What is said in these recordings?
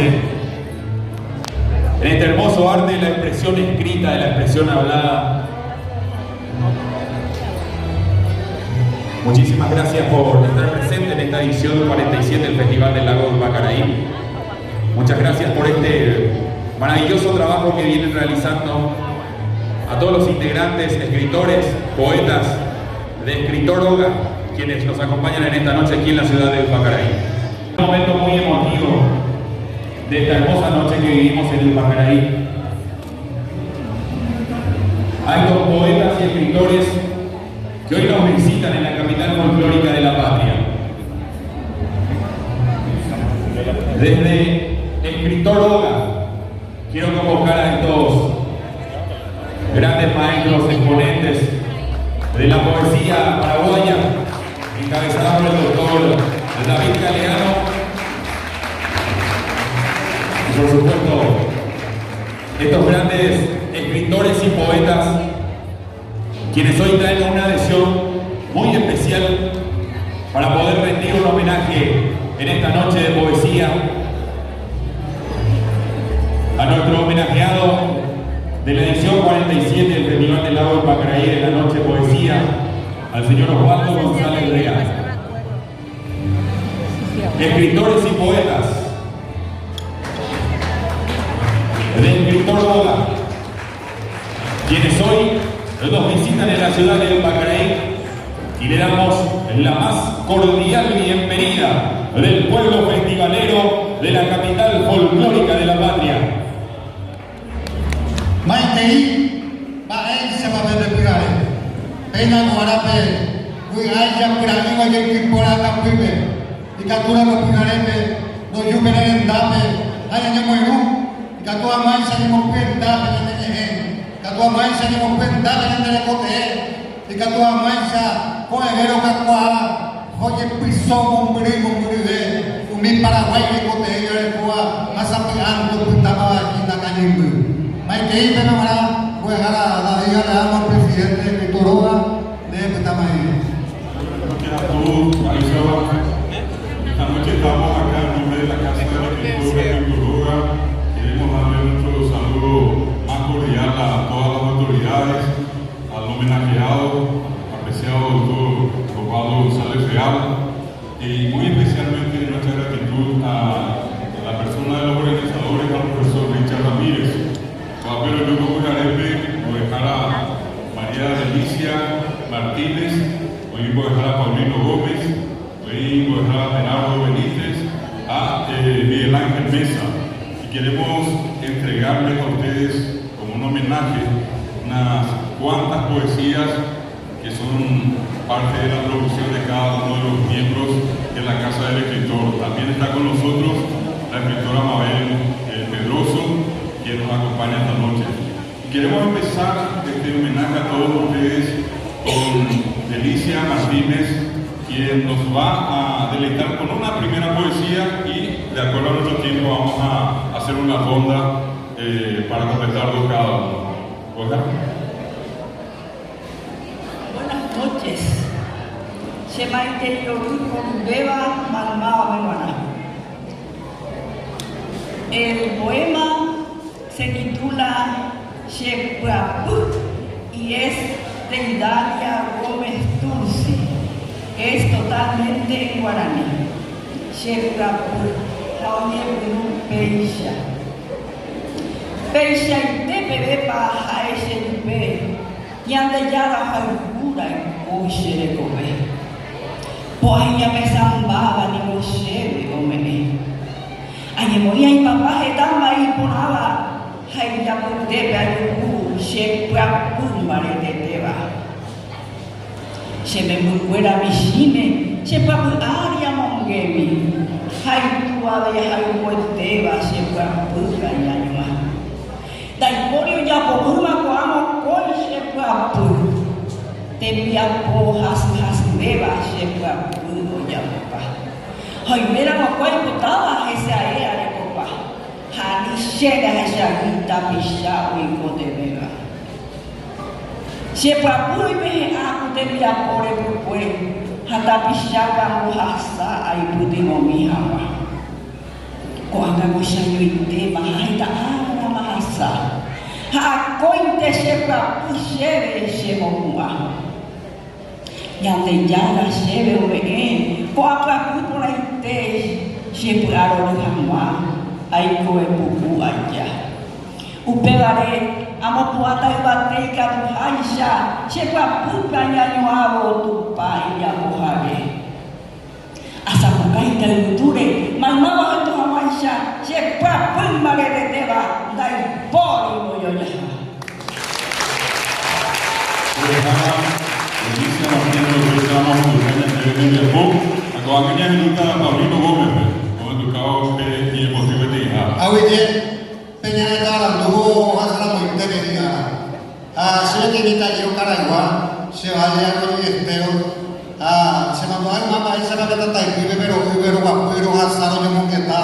noche, en este hermoso arte de la expresión escrita, de la expresión hablada. Muchísimas gracias por estar presente en esta edición 47 del Festival del Lago del Pacaraí. Muchas gracias por este maravilloso trabajo que vienen realizando a todos los integrantes, escritores, poetas de Escritoróga, quienes nos acompañan en esta noche aquí en la ciudad de Pacaraí. Un momento muy emotivo de esta hermosa noche que vivimos en el Pacaraí. A estos poetas y escritores que hoy nos visitan en la capital folclórica de la patria. Desde Escritoróga quiero convocar a estos grandes maestros exponentes de la poesía paraguaya, encabezada por el doctor David Galeano, y por supuesto estos grandes escritores y poetas, quienes hoy traen una adhesión muy especial para poder rendir un homenaje en esta noche de poesía a nuestro homenajeado de la edición 47 del Festival del Lago del Pacaraí de la Noche Poesía, al señor Osvaldo González Real. Escritores y poetas de Escritoróga, quienes hoy nos visitan en la ciudad del Pacaraí, y le damos la más cordial bienvenida del pueblo festivalero de la capital folclórica de la patria. Maitei, Valencia va a ver pegare. Pena guarape, guiaya pirani va a ir por acá primer. Y captura lo pigarete, lo yupere en dape, hay en el muevo, y captura mancha ni mo dape en el Catua mancha ni mo dape en el cote, y captura mancha con el vero capua, oye pisón un de, un Paraguay de cote, yo le puedo más apilando, puntaba aquí en la calle. Maitei Penamara, pues ahora la diga le damos al presidente de Escritoróga de Petamaí. Esta noche estamos acá en nombre de la Casa de la Escritura de Escritoróga. Queremos darle nuestro saludo más cordial a todas las autoridades, al homenajeado, apreciado doctor Osvaldo González Real, y muy especialmente nuestra gratitud a la persona de los organizadores, al profesor Richard Ramírez. Pero yo como Arepe voy a dejar a María Delicia Martínez, hoy voy a dejar a Paulino Gómez, hoy voy a dejar a Bernardo Benítez, a Miguel Ángel Mesa, y queremos entregarles a ustedes como un homenaje unas cuantas poesías que son parte de la producción de cada uno de los miembros de la Casa del Escritor. También está con nosotros la escritora Mabel Pedroso, que nos acompaña esta noche. Queremos empezar este homenaje a todos ustedes con Delicia Martínez, quien nos va a deleitar con una primera poesía y de acuerdo a nuestro tiempo vamos a hacer una ronda para completarlo cada uno. ¿Oiga? Buenas noches. Shemaite Yoru con Beba Malmao Bebana. El poema se titula Shepuaput y es de Idalia Gómez Turci. Es totalmente en guaraní. Shepuaput, Jaonie Bunu Peisha. Peisha y te bebé paja ese tupe. Y ande ya la jalcura en coche de comer. Pues ya me zambaba ni coche hombre. Ay, moría y papá estaba ahí por nada. Ay, ya por te veo, se fue a pumare de teba. Se me fuera mi cine, se fue a área mongemi. Ay, tú a ver, ay, por teba, se fue a pumare y año. Da igual ya por una coama, coi se fue a pum. Te vi a pojas, beba, se fue a pum, ya papá. Ay, mira, no puedo botar esa era de copa. Hani chega essa guita pichar e codebega. Se para pui me a codebia por el pue, hata pichar a mohasa ai pudi momi hawa. Kuanga mo siya yuite mahita ara mahasa. Hakointe shepa pushere shemomua. Yande yara shebe ube kuapa kupura ite shepu aro hamwa. Aiko e pupu aja. Upelare amo puata ibate ka haisha shepa puka nyanyo avo tupa iya pohare. Asa bukai terluture mama hatu haisha shepa pumare de deva dai pori moyonya. Awalnya penyanyi dalam dulu masalah muda ni saya kita jauh karaiwa saya aku itu semua mama saya kata tadi beru hasar jemu kita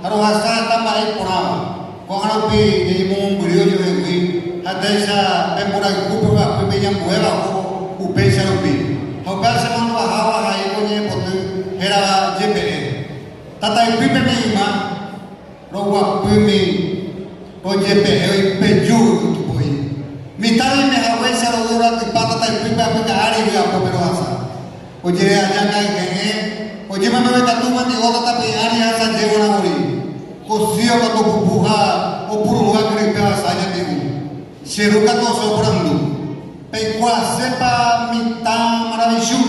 harus hasar tambah ekor kau harus jadi beliau juga ini ada saya pemurah ibu berapa yang buat aku ubah lebih hamba semua hawa hai punya foto hera jepere tata ibu pemima rowa pemi ojepe peju tu boy mitari me hawe sara ora ti pata ta pipa pipa ari dia apa berasa oje aja kai genge oje mama ta tu mati ora ta pe ari asa jewana ori ko sio ka to buha o puruha krika saja tiu seruka to sobrando pe kwa sepa mita maravilloso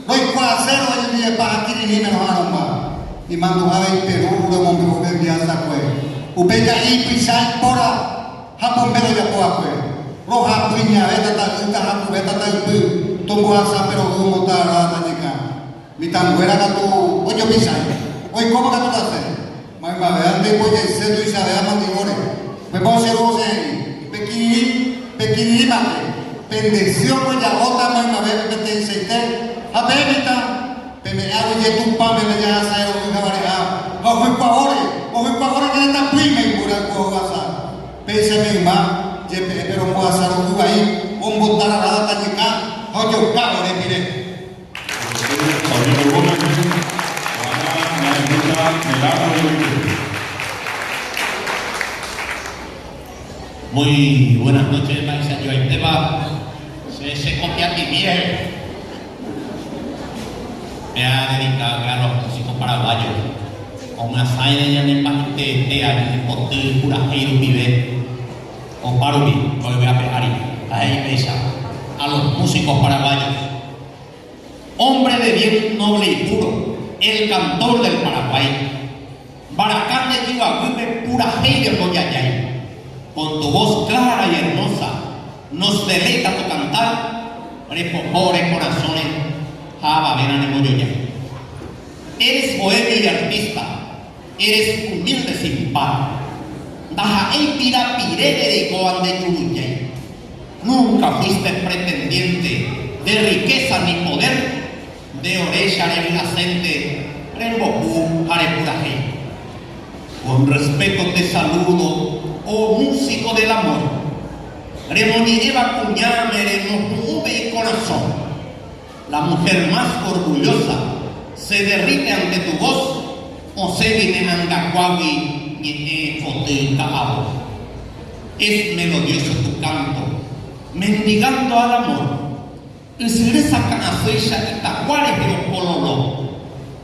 noi kwa zero oje dia pa akiri ni na harumba y mando a ver Perú de momento que día está pues upeka i pisai pora hapon pero ya poa pues roja piña eta hapu eta ta ipu tongo asa pero como ta rata nika mitanguera ka tu ojo pisai hoy como ka tu hace mai ma vean de pues se tu isa vea mantigore me pongo se pequini mate bendición pues ya otra mai ma ve que te seite a bebita me hago ya tu pan me ya sai o ka bare a o fui pa ore que está prime por el ko asa pese me ma je pero mo asa ro tu ahí on botar a ta nika ho jo ka ore mire muy buenas noches, Maisa Yoaiteba. Se copia mi miel. Me ha dedicado a los músicos paraguayos. Con una saina ya me impacté de ahí, con el curajero vive. Con Parubi, lo voy a pegar ahí, Maisa. A los músicos paraguayos. Hombre de bien noble y puro, el cantor del Paraguay. Baracán de Chihuahua, curajero de Boyayay. Con tu voz clara y hermosa, nos deleita tu cantar, pobres corazones, java verán en Moyoya. Eres bohemio y artista, eres humilde sin par. Daja el pira pirere de Coan de Churuyay. Nunca fuiste pretendiente de riqueza ni poder, de oreja en la gente, rembocú jarepurajay. Con respeto te saludo, oh músico del amor, remonireva cuñame no y corazón. La mujer más orgullosa se derrite ante tu voz, o se viene angacuawi y fote caabo. Es melodioso tu canto, mendigando al amor. El cereza canaceya y tacuares de los pololo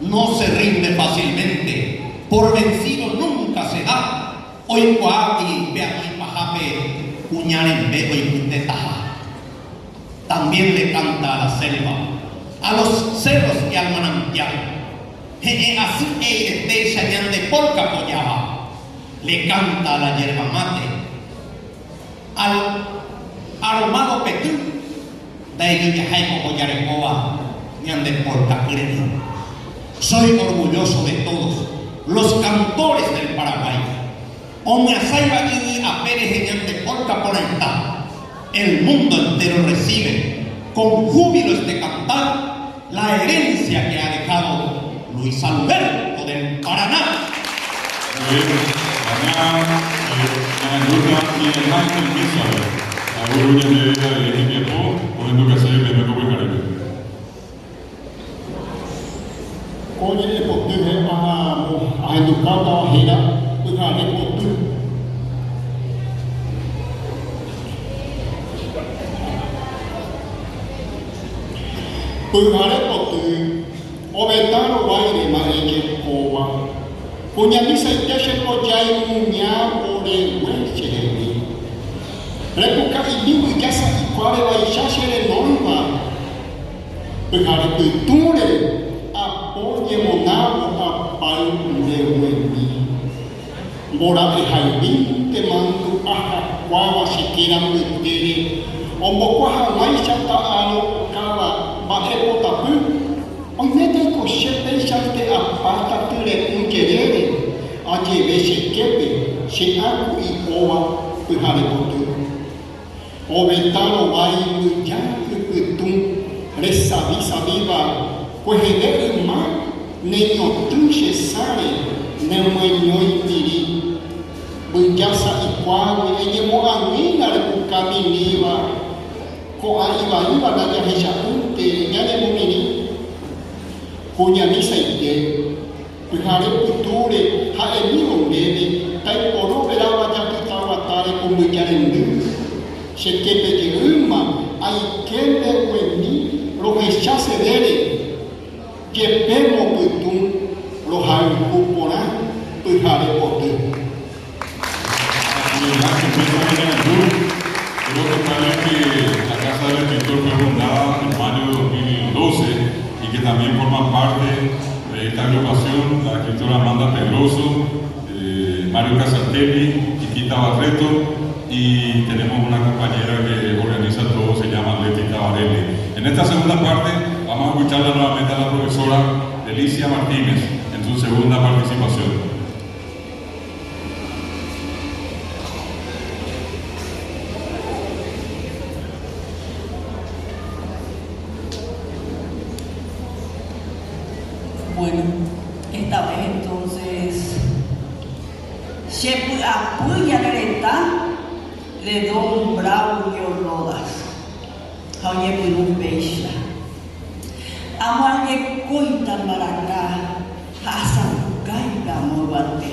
no se rinde fácilmente, por vencido nunca se da. Hoy Coapi, Beatriz Pajape, Cuñaren Bebo y Cuntetaja. También le canta a la selva, a los cerros y al manantial. Así de Chañán de Polca apoyaba. Le canta a la yerba mate, al aromado petú, de ellos ya Jaime Coyarecoa, Ñan de Polca Crema. Soy orgulloso de todos los cantores del Paraguay. Omeasaiba y a Pérez en de Polca por el mundo entero recibe con júbilo este cantar la herencia que ha dejado Luis Alberto del Paraná. Oye, porque educada hera pegare potu pegare potu obetaro baire mareje kowa punya bisa iteshe kojai munya ore wechevi repuka ibu jasa ikware wa ishashere noiva pegare piture apoye monavo apal lewebi mora ehaibin te mandu aha kwawa shikira mutere ombo kwaha waisha taalo kawa baepo tapu onete ko shepe shate apata tire unjerere aje veshe kepe she aku ikowa pegare potu obetaro vai muja kutum resavisa viva kuhedere ma nenyo tunche sare nemoñoi tiri bujasa ikwawe enye moga minga repukami niva ko aiva iva daja hesha unte nyane mumini punya misa ite pihare puture ha emiro ndebe tai oro berawa jakitawa tare kumujare ndu shekepe jiruma ai kende weni lo hechase dere que pemo putum lo hai kupora pihare potu. Creo que también que la Casa del Escritor fue fundada en mayo de 2012 y que también forma parte de esta agrupación la escritora Amanda Pedroso, Mario Casatelli, Chiquita Barreto y tenemos una compañera que organiza todo, se llama Leti Tabarelli. En esta segunda parte vamos a escucharla nuevamente a la profesora Delicia Martínez en su segunda participación. Bueno, esta vez entonces Shepu apuya nereta de Don Braulio Rodas. Hauye puru beisha. Amarge koita maraka hasan kaita morwate.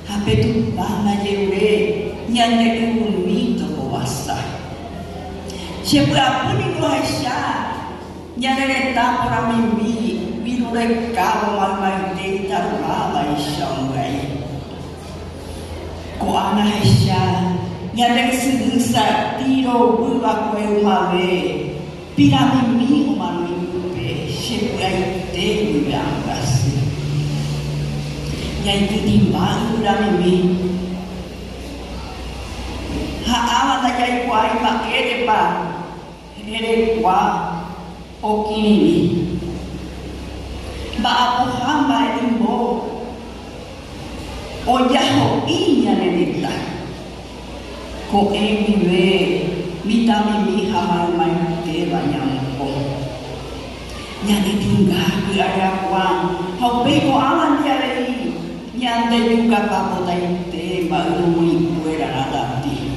Hapetu bana yeure nyande kunito kowasa. Shepu apuni kohaisha nyanereta para mimbi virure kabo malmaite tarulava ishangai. Ko ana hesha nyande segusa tiro buwa kwe umave piramimi umanu pe shepuaite uyangasi nyai timbang piramimi ha ama ta yai kwai ma ere kwa okini ba apo hamba etimbo oyaho inya nenita ko emiwe mitami mi hamar mai te banyamko nyane tingga ke area kwang hau pe ko aman dia lei nyande juga papo tai te ba rumui kuera adapti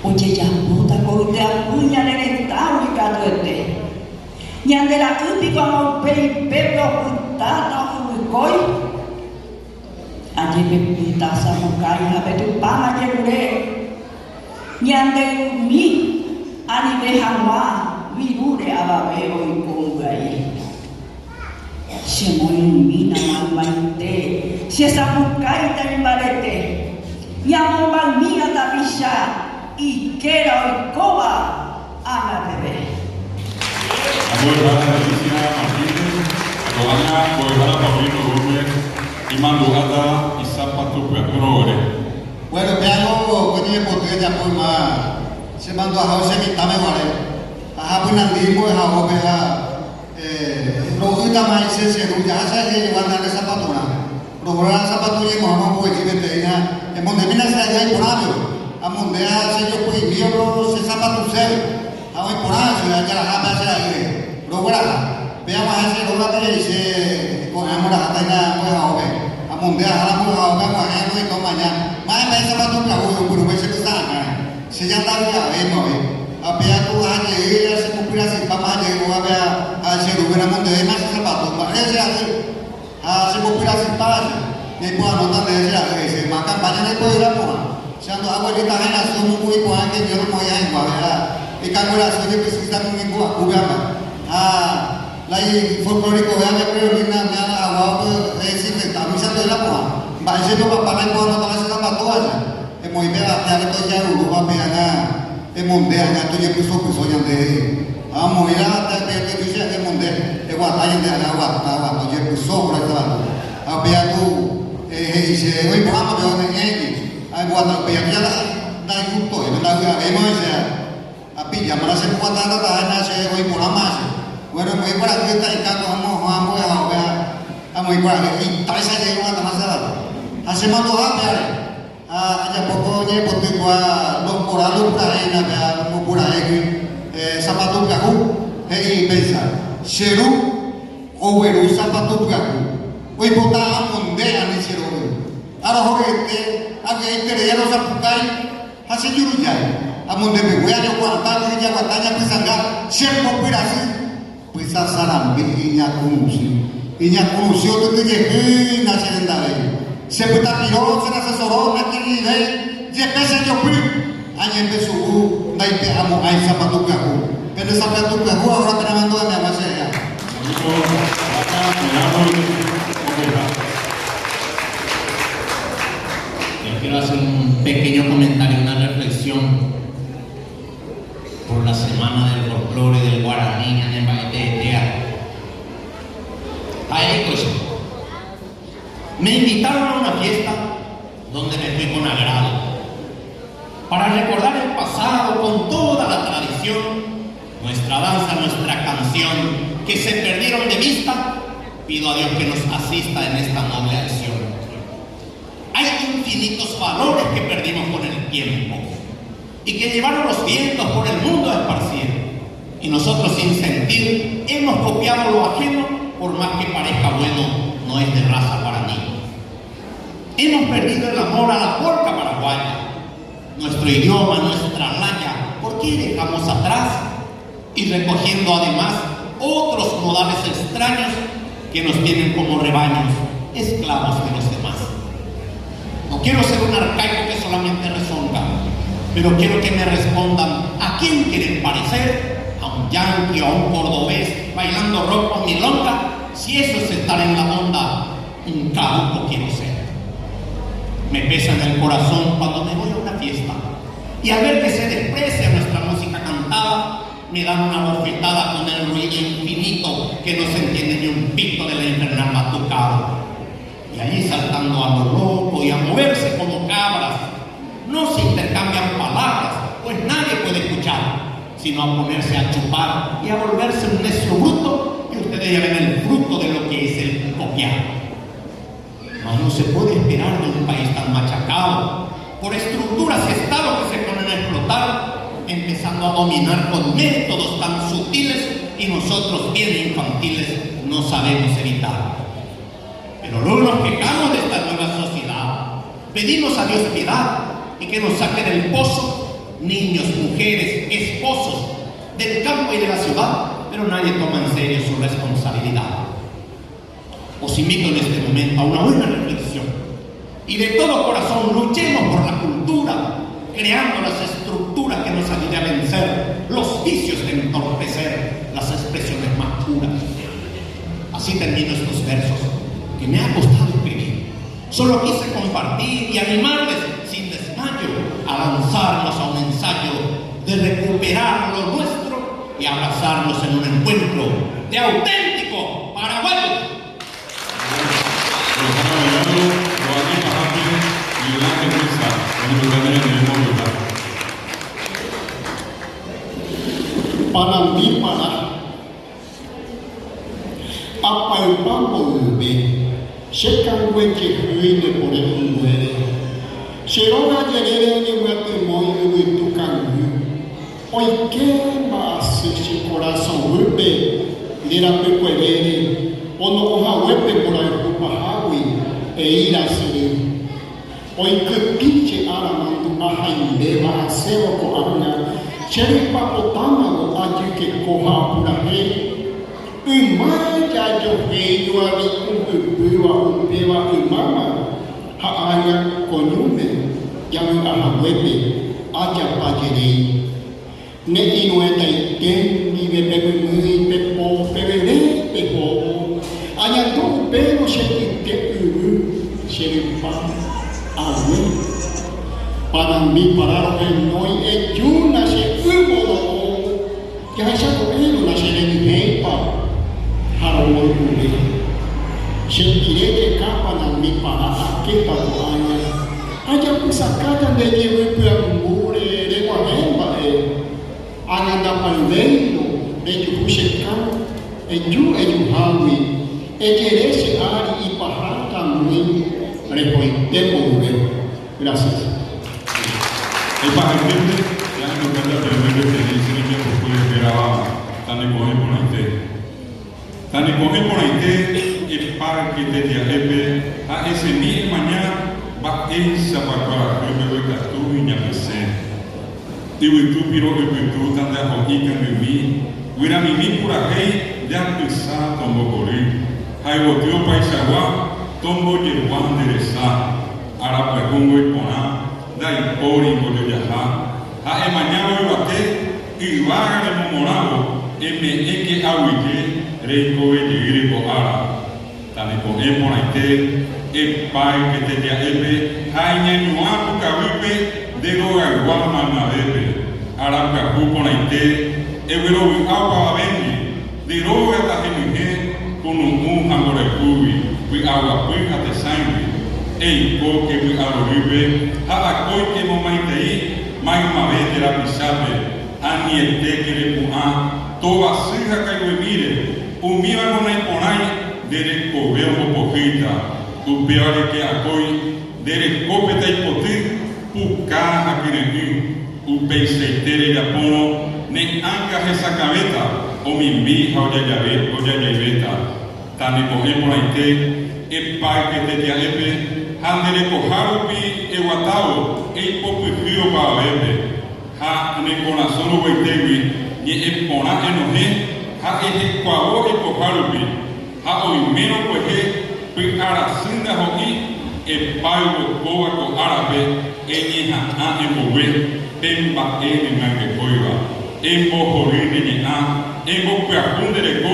oje jambo ta ko te punya nenita wi ka te nyande la upi ko mau pe peblo putata koi aje pepita sama kai habe tu pama je ure nyande mi ani de hawa virure ababe oi kongai semoi mi na malmante se sabukai tani marete nyamo malmina tapisha ikera oi koa ana bebe Agora a Delicia Martínez, Roana, Goibara Paulino Gómez, y Mandugata y Zapato Pedrore. Bueno, me hago con el portugués de forma se mandó a José que está mejor. A Punandimo, a Obea, lo que está más se ya se llevan a esa patona. Probar zapato y Mohamed Boycibetena, en Mondemina se halla por año. A Mondea se yo fui miembro se zapato ser. A hoy por año se halla la jama se aire. Probar, veamos a ese lugar que dice con amor a Jataina, pues a Obea. Mondea halamu haoga mahano ito manya mai mai sabato lawo guru mai se sana se ya ta ya ve mo apea tu haje ya se kupira se pama je mo apea a se rubera mundo de más sabato ma ese aquí a se popula sin paz, ni por anotar de ella, se ma campaña de poder por. Siendo abuelita en la zona muy buena que yo no voy a enguardar. Y cuando la zona que se está muy buena, cubierta. La folclórico ya me creo que me ha aguado decir que a mí se doy la buena. Va a ser lo para la buena, no te vas a dar toalla. Es muy bien, ya que estoy ya uno va a ver acá. Es mundial, ya estoy puso ya de. Muy bien, ya que dice que mundial. Es guatalla de la guatalla, ya puso por esta. A ver tú, dice, hoy vamos a ver en ellos. Ay, buat biar dia dah juto, dah emang saya. Api jam mana saya buat tanda tanda saya koi mulamas. Bueno, koi para kita ikan kamu kamu ya, kamu para ini tak saya jadi orang masalah. Hasil malu apa ya? Aja pokoknya potong gua lokora lokora ini ada mau pura lagi. Sapatu kaku, hei beza. Seru, overu sapatu kaku. Koi botak munde ani seru. Ara horete. Agar itu ya rosa pukai hasil juru jaya. Amun demi gue ada kuartal ini jabatannya bisa nggak share populasi bisa saran inya kunusi itu jadi nasi rendara ini. Sebentar kilo serasa sorong nanti ini jadi saya jopri hanya besuhu naik ke amu air sama tukaku. Pada sampai tukaku orang kenangan tuan ya mas ya. Quiero hacer un pequeño comentario, una reflexión por la semana del folclore del guaraní en el Baite de Tea. Me invitaron a una fiesta donde me fui con agrado para recordar el pasado con toda la tradición, nuestra danza, nuestra canción que se perdieron de vista. Pido a Dios que nos asista en esta noble acción. Hay infinitos valores que perdimos con el tiempo y que llevaron los vientos por el mundo a esparcir. Y nosotros sin sentir hemos copiado lo ajeno, por más que parezca bueno, no es de raza paraní. Hemos perdido el amor a la polca paraguaya, nuestro idioma, nuestra laya. ¿Por qué dejamos atrás? Y recogiendo además otros modales extraños que nos tienen como rebaños, esclavos de los demás. No quiero ser un arcaico que solamente rezonga, pero quiero que me respondan a quién quieren parecer, a un yanqui o a un cordobés bailando rock o milonga. Si eso es estar en la onda, un caduco quiero ser. Me pesa en el corazón cuando me voy a una fiesta y al ver que se desprecia nuestra música cantada, me dan una bofetada con el ruido infinito que no se entiende ni un pito de la infernal batucada. Y allí saltando a lo loco y a moverse como cabras, no se intercambian palabras, pues nadie puede escuchar, sino a ponerse a chupar y a volverse un necio bruto, y ustedes ya ven el fruto de lo que es el copiar. Mas no se puede esperar de un país tan machacado, por estructuras y estados que se ponen a explotar, empezando a dominar con métodos tan sutiles y nosotros bien infantiles no sabemos evitar. Pero luego nos quejamos de esta nueva sociedad, pedimos a Dios piedad y que nos saque del pozo niños, mujeres, esposos del campo y de la ciudad, pero nadie toma en serio su responsabilidad. Os invito en este momento a una buena reflexión y de todo corazón luchemos por la cultura, creando las estructuras que nos ayuden a vencer los vicios de entorpecer las expresiones más puras. Así termino estos versos que me ha costado escribir. Solo quise compartir y animarles sin desmayo a lanzarnos a un ensayo de recuperar lo nuestro y abrazarnos en un encuentro de auténtico paraguayo. Panambi para apa el pampo ulbe sekan wenche huine por el muere serona llegere ni wete moyo de tu cangu hoy que va se corazón ulbe lira pe puede o no oja wete por el rupahawi e ira sere hoy que pinche aramandu ahainde va a cero ko anga Cheri papotama aji que coja pura rey, Umaya yo heyo abi umpewa umama haanya konyume yang ahawete aja pajeri ne inueta iten ni bebe mui pepo pebele pepo anya tu pero se te pa awe para mi parar en noi e juna se umo ya sa ko eno na se ni pa harawoi uli sentirete kapan mi para kita doanya aja pusakata de wewe mure de wahemba ananda palvendo de jusekan eju hawi ejerese ari ipahata mui repointe pobre. Gracias. El paciente ya no canta tremendo feliz ni que puede esperar tan coge por ahí. Tan coge por ahí el parque de Dialepe a ese mismo mañana va esa para que me voy a tu niña presente. Y tú piro que tú tan de hojica de mí, hubiera mi por ahí ya pensar tombo correr. Hay boteo paisagua tombo llevan de esa ara pregungo y pona da y pori por viajar. A mañana voy a bate y va a morado que awije reiko de ko ara. Tan con por ahí el pai que te ya ebe hay nuapu kawipe de lo igual mana bebe ara ka ku por ahí evero agua vendi de lo ata gente con un amor kubi we agua pues ate sangue ei ko que we aroribe ala ko que momento aí mai uma vez de la pisabe ani ete que le puha toda sija que we mire o mío no hay ponai de ko veo poquita o pior é que a coi dele copeta e potir pucar aqui dentro o penseitere da pono nem anga essa cabeta o mimbi ao de jave o de javeta tani corre por aí e pai que te dialepe handele ko harupi e watao e popu rio ba lebe ha ne kona solo weitewi ni e pona enohe ha e kwao e ko harupi ha o meno ko he Pui ara sinda hoki e pai o koa ko arabe e ni ha a e mo we pemba e ni mangue koiwa e mo horine ni a e mo pui a kunde de ko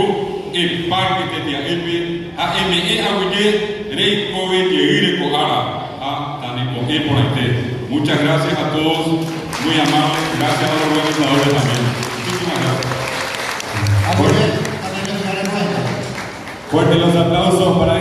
e pai que te dia epe a e me e a wuje rei koe de ire ko ara a tani ko e por ahí. Muchas gracias a todos, muy amables, gracias a los organizadores también. Muchísimas gracias. Fuerte los aplausos para